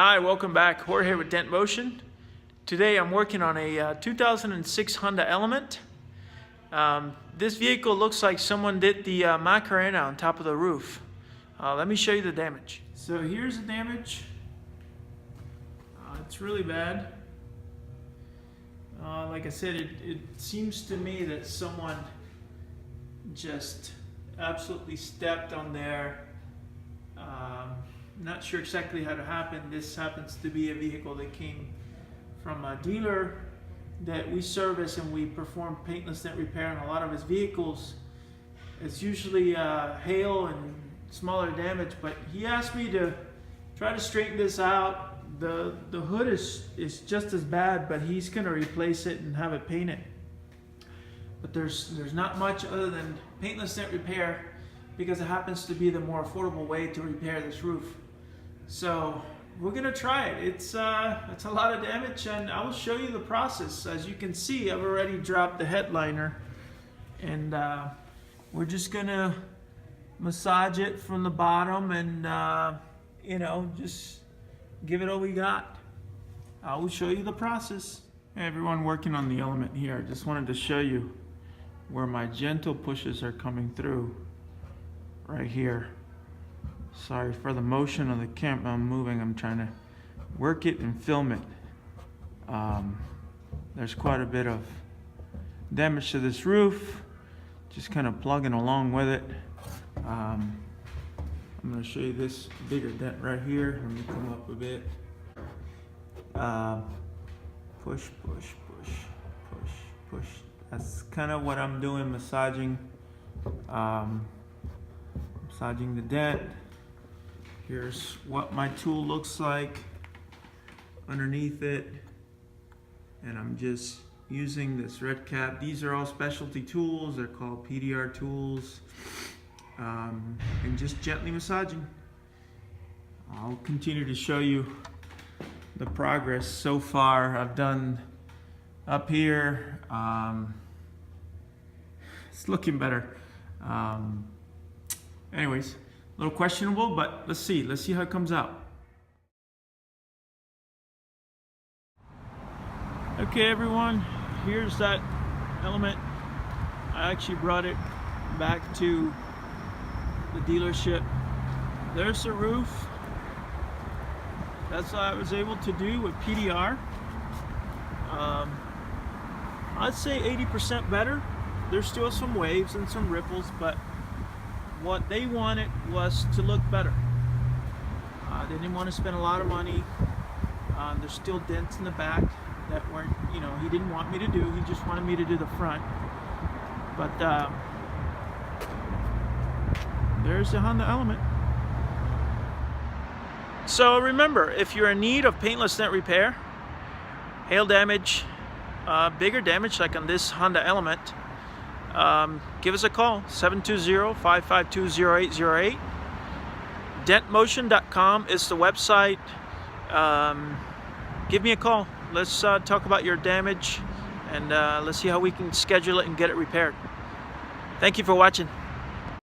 Hi, welcome back. Jorge here with Dent Motion. Today I'm working on a 2006 Honda Element. This vehicle looks like someone did the Macarena on top of the roof. Let me show you the damage. So here's the damage. It's really bad. Like I said, it seems to me that someone just absolutely stepped on there. Not sure exactly how it happened. This happens to be a vehicle that came from a dealer that we service, and we perform paintless dent repair on a lot of his vehicles. It's usually hail and smaller damage, but he asked me to try to straighten this out. The hood is just as bad, but he's going to replace it and have it painted. But there's not much other than paintless dent repair, because it happens to be the more affordable way to repair this roof. So we're gonna try it. It's a lot of damage, and I will show you the process. As you can see, I've already dropped the headliner, and we're just gonna massage it from the bottom and just give it all we got. I will show you the process. Hey everyone, working on the Element here. Just wanted to show you where my gentle pushes are coming through. Right here. Sorry for the motion of the camera. I'm moving. I'm trying to work it and film it. There's quite a bit of damage to this roof. Just kind of plugging along with it. I'm going to show you this bigger dent right here. Let me come up a bit. Push, push, push, push, push. That's kind of what I'm doing, massaging. Massaging the dent. Here's what my tool looks like underneath it, and I'm just using this red cap. These are all specialty tools. They're called PDR tools, and just gently massaging. I'll continue to show you the progress so far. I've done up here. It's looking better. Anyways, a little questionable, but let's see how it comes out. Okay everyone, here's that Element. I actually brought it back to the dealership. There's the roof. That's what I was able to do with PDR. I'd say 80% better. There's still some waves and some ripples, but what they wanted was to look better. They didn't want to spend a lot of money. There's still dents in the back that weren't, he didn't want me to do. He just wanted me to do the front. But there's the Honda Element. So remember, if you're in need of paintless dent repair, hail damage, bigger damage like on this Honda Element, give us a call, 720-552-0808. Dentmotion.com is the website. Give me a call. Let's talk about your damage, and let's see how we can schedule it and get it repaired. Thank you for watching.